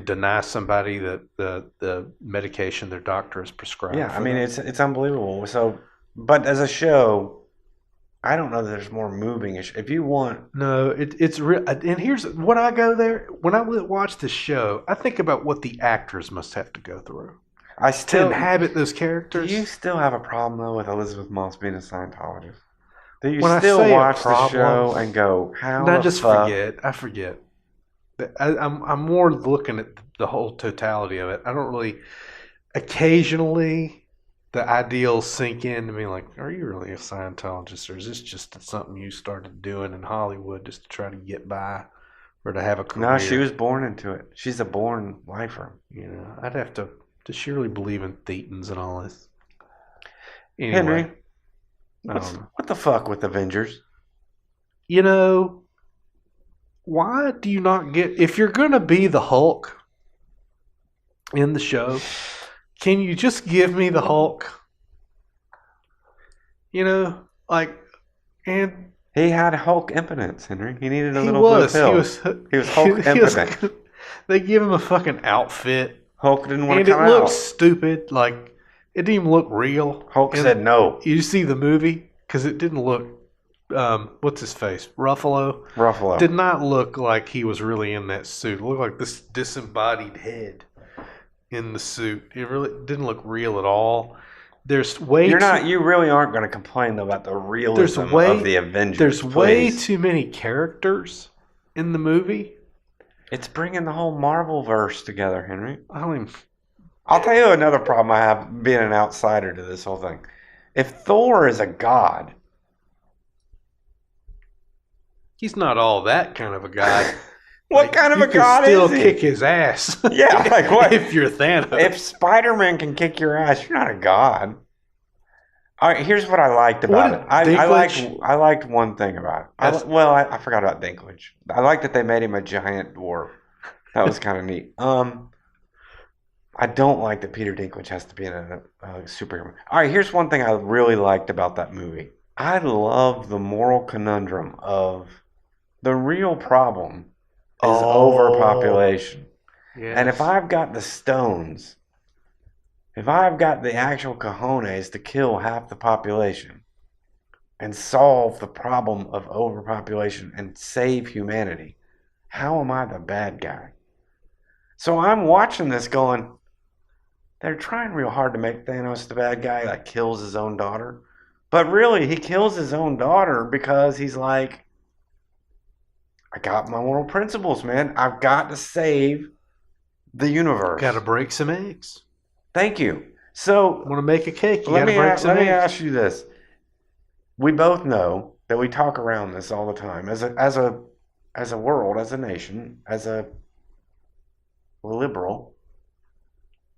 Deny somebody the medication their doctor has prescribed. Yeah, I for mean them. it's unbelievable. So, but as a show, I don't know that there's more moving. If you want, No, it's real. And here's when I go there, when I watch this show, I think about what the actors must have to go through I to still inhabit those do. characters. You still have a problem though with Elizabeth Moss being a Scientologist? Do you When I still say a watch the problem, show and go, how? And I the just fuck? forget. I forget. I'm more looking at the whole totality of it. I don't really. Occasionally, the ideals sink in to me. Like, are you really a Scientologist, or is this just something you started doing in Hollywood just to try to get by, or to have a career? No, she was born into it. She's a born lifer. I'd have to surely believe in thetans and all this. Anyway, Henry, I don't know. what the fuck with Avengers? Why do you not get, if you're going to be the Hulk in the show, can you just give me the Hulk? And He had Hulk impotence, Henry. He needed a he little was, blue pill. He was Hulk impotent. They give him a fucking outfit, Hulk didn't want and to it come looks out. stupid. Like, it didn't even look real. Hulk And said no. You see the movie? Because it didn't look, what's his face? Ruffalo? Ruffalo. Did not look like he was really in that suit. It looked like this disembodied head in the suit. It really didn't look real at all. There's way You really aren't going to complain though about the realism of the Avengers. There's way please. too many characters in the movie. It's bringing the whole Marvel verse together, Henry. I don't even. I'll tell you another problem I have being an outsider to this whole thing. If Thor is a god, He's not all that kind of a guy. what kind of you a god can is still he? kick his ass. Yeah, like what? if you're Thanos. If Spider-Man can kick your ass, you're not a god. All right, here's what I liked about it. I liked one thing about it. I forgot about Dinklage. I liked that they made him a giant dwarf. That was kind of neat. I don't like that Peter Dinklage has to be in a superhero. All right, here's one thing I really liked about that movie. I love the moral conundrum of the real problem is overpopulation. Yes. And if I've got the stones, if I've got the actual cojones to kill half the population and solve the problem of overpopulation and save humanity, how am I the bad guy? So I'm watching this going, they're trying real hard to make Thanos the bad guy, like kills his own daughter. But really, he kills his own daughter because he's like, I got my moral principles, man. I've got to save the universe. Got to break some eggs. Thank you. So, Want to make a cake? You got let to me, break some let me eggs. ask you this. We both know that we talk around this all the time as a world, as a nation, as a liberal.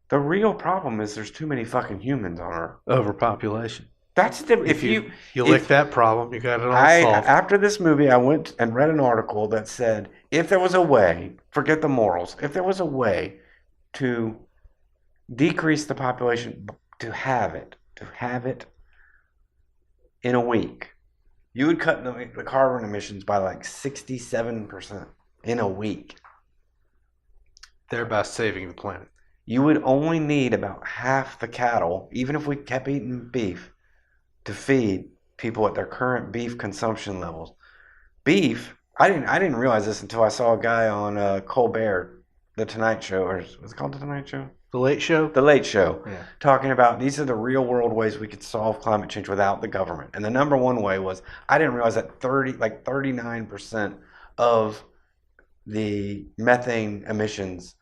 The real problem is there's too many fucking humans on Earth. Overpopulation. That's the If you if- lick that problem, you got it all solved. After this movie, I went and read an article that said if there was a way, forget the morals, if there was a way to decrease the population, to have it in a week, you would cut the carbon emissions by like 67% in a week. Thereby saving the planet. You would only need about half the cattle, even if we kept eating beef, to feed people at their current beef consumption levels. Beef, I didn't realize this until I saw a guy on Colbert, The Tonight Show, or what's it called, The Tonight Show? The Late Show? The Late Show, Yeah. talking about these are the real world ways we could solve climate change without the government. And the number one way was, I didn't realize that 39% of the methane emissions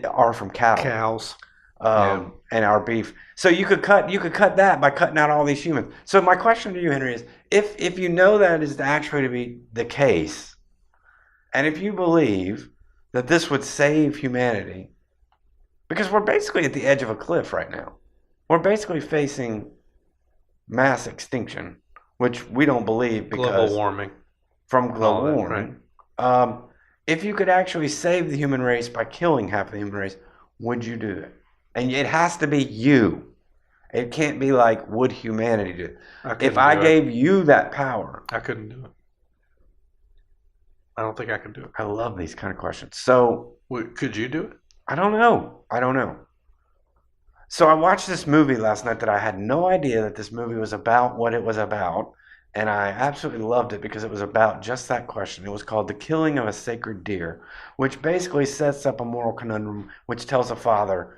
are from cattle. Cows. And our beef. So you could cut that by cutting out all these humans. So my question to you, Henry, is if you know that is actually to be the case, and if you believe that this would save humanity, because we're basically at the edge of a cliff right now. We're basically facing mass extinction, which we don't believe because Global warming. from global All that, warming. If you could actually save the human race by killing half the human race, would you do it? And it has to be you. It can't be like, would humanity do it? If I gave you that power. I couldn't do it. I don't think I could do it. I love these kind of questions. So, Could you do it? I don't know. So I watched this movie last night that I had no idea that this movie was about what it was about. And I absolutely loved it because it was about just that question. It was called The Killing of a Sacred Deer, which basically sets up a moral conundrum, which tells a father,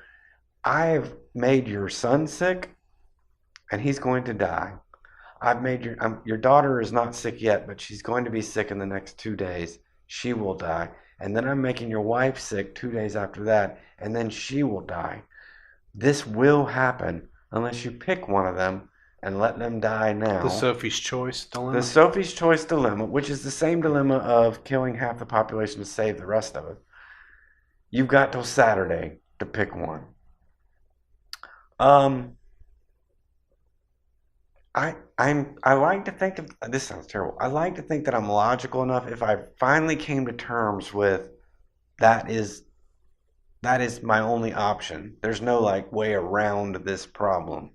I've made your son sick, and he's going to die. I've made your daughter is not sick yet, but she's going to be sick in the next 2 days. She will die. And then I'm making your wife sick 2 days after that, and then she will die. This will happen unless you pick one of them and let them die now. The Sophie's Choice dilemma? The Sophie's Choice dilemma, which is the same dilemma of killing half the population to save the rest of it. You've got till Saturday to pick one. I like to think of this sounds terrible. I like to think that I'm logical enough if I finally came to terms with that is my only option. There's no like way around this problem.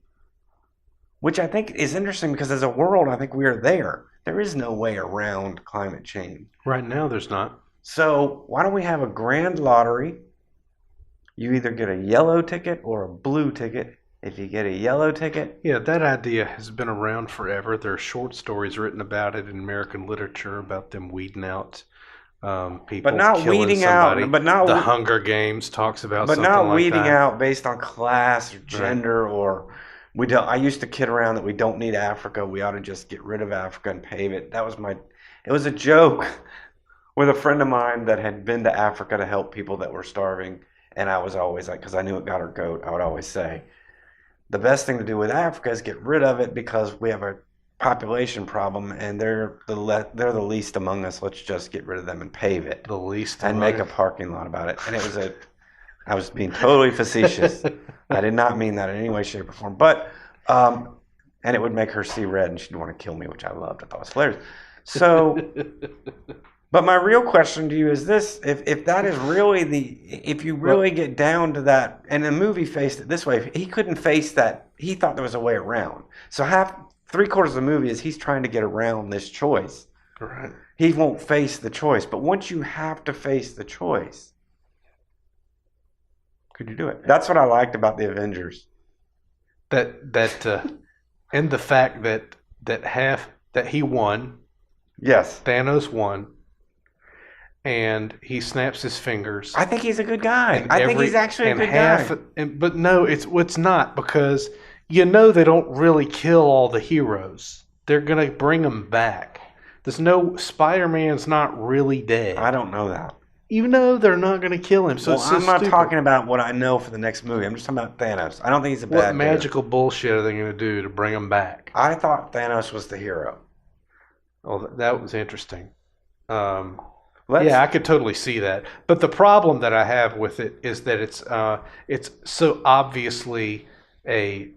Which I think is interesting because as a world, I think we are there. There is no way around climate change. Right now, there's not. So why don't we have a grand lottery? You either get a yellow ticket or a blue ticket. If you get a yellow ticket, Yeah, that idea has been around forever. There are short stories written about it in American literature about them weeding out people, but not killing weeding somebody. out. But not The Hunger Games talks about but something not like weeding that. out based on class or gender or we don't. I used to kid around that we don't need Africa. We ought to just get rid of Africa and pave it. It was a joke with a friend of mine that had been to Africa to help people that were starving, and I was always like, because I knew it got her goat, I would always say, the best thing to do with Africa is get rid of it because we have a population problem and they're the least among us. Let's just get rid of them and pave it The least and among make a us. parking lot about it. And I was being totally facetious. I did not mean that in any way, shape, or form. But and it would make her see red and she'd want to kill me, which I loved. I thought it was hilarious. So, but my real question to you is this: if that is really if you really get down to that, and the movie faced it this way, he couldn't face that. He thought there was a way around. So 3/4 of the movie is he's trying to get around this choice. Right. He won't face the choice. But once you have to face the choice, could you do it? That's what I liked about the Avengers. And the fact that he won, Yes. Thanos won, and he snaps his fingers. I think he's a good guy. and I think he's actually a good guy. But no, it's not because you know they don't really kill all the heroes. They're going to bring them back. There's no... Spider-Man's not really dead. I don't know that. You know they're not going to kill him, so Well, it's so I'm not stupid. talking about what I know for the next movie. I'm just talking about Thanos. I don't think he's a bad What dude. magical bullshit are they going to do to bring him back? I thought Thanos was the hero. Oh, that was interesting. Let's- Yeah, I could totally see that. But the problem that I have with it is that it's so obviously it's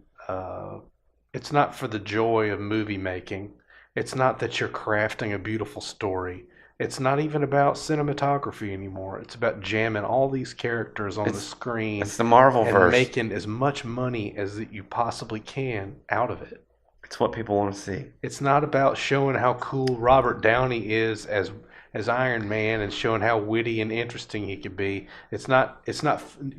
not for the joy of movie making. It's not that you're crafting a beautiful story. It's not even about cinematography anymore. It's about jamming all these characters on the screen. It's the Marvel-verse. And making as much money as you possibly can out of it. It's what people want to see. It's not about showing how cool Robert Downey is as Iron Man and showing how witty and interesting he could be. It's not.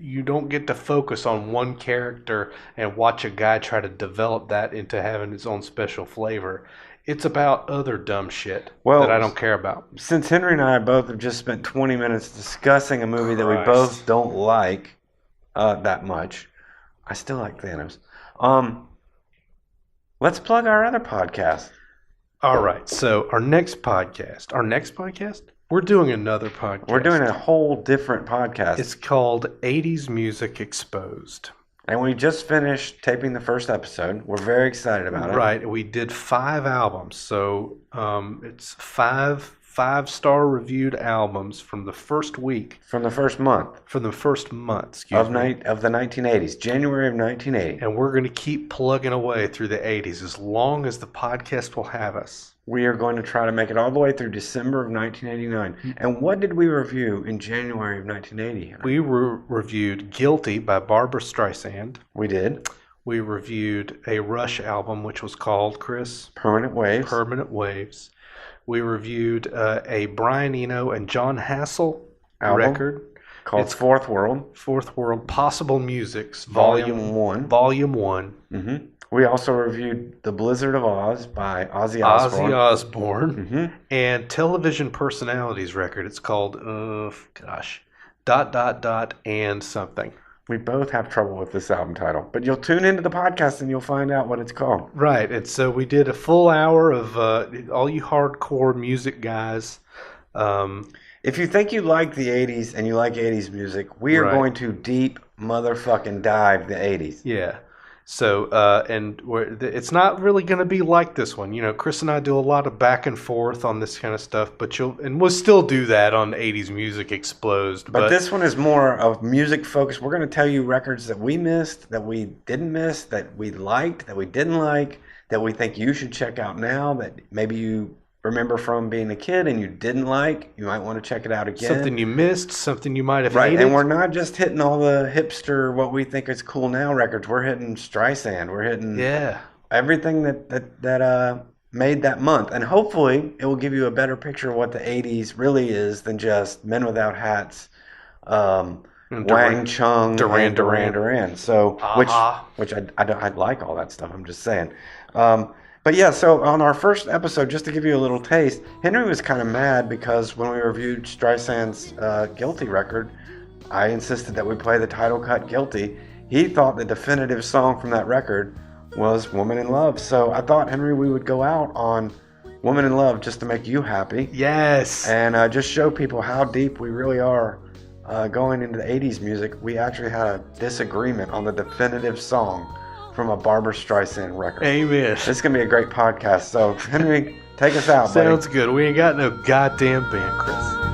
You don't get to focus on one character and watch a guy try to develop that into having its own special flavor. It's about other dumb shit that I don't care about. Since Henry and I both have just spent 20 minutes discussing a movie that we both don't like that much, I still like Thanos. Let's plug our other podcast. All right. So our next podcast, we're doing another podcast. We're doing a whole different podcast. It's called 80s Music Exposed. And we just finished taping the first episode. We're very excited about it. Right. We did 5 albums. So it's five-star reviewed albums from the first week. From the first month. From the first month, of the 1980s. January of 1980. And we're going to keep plugging away through the 80s as long as the podcast will have us. We are going to try to make it all the way through December of 1989. And what did we review in January of 1980? We reviewed Guilty by Barbra Streisand. We did. We reviewed a Rush album, which was called, Chris? Permanent Waves. Permanent Waves. We reviewed a Brian Eno and John Hassel record. Called Fourth World. Fourth World. Possible Musics. Volume 1. Volume 1. Mm-hmm. We also reviewed The Blizzard of Oz by Ozzy Osbourne. Ozzy Osbourne. Mm-hmm. And Television Personalities record. It's called, and something. We both have trouble with this album title. But you'll tune into the podcast and you'll find out what it's called. Right. And so we did a full hour of all you hardcore music guys. If you think you like the 80s and you like 80s music, we are going to deep motherfucking dive the 80s. Yeah. So, it's not really going to be like this one. You know, Chris and I do a lot of back and forth on this kind of stuff, and we'll still do that on 80s Music Exposed. But this one is more of music focused. We're going to tell you records that we missed, that we didn't miss, that we liked, that we didn't like, that we think you should check out now, that maybe you remember from being a kid and you didn't like. You might want to check it out again. Something you missed, something you might have hated. And we're not just hitting all the hipster, what we think is cool now records. We're hitting Streisand. We're hitting everything that made that month. And hopefully it will give you a better picture of what the 80s really is than just Men Without Hats, Wang Chung, Duran. So, which I like all that stuff. I'm just saying. But yeah, so on our first episode, just to give you a little taste, Henry was kind of mad because when we reviewed Streisand's Guilty record, I insisted that we play the title cut Guilty. He thought the definitive song from that record was Woman in Love. So I thought, Henry, we would go out on Woman in Love just to make you happy. Yes. And just show people how deep we really are going into the 80s music. We actually had a disagreement on the definitive song from a Barbra Streisand record. Amen. This is going to be a great podcast. So, Henry, take us out, buddy. Sounds good. We ain't got no goddamn band, Chris.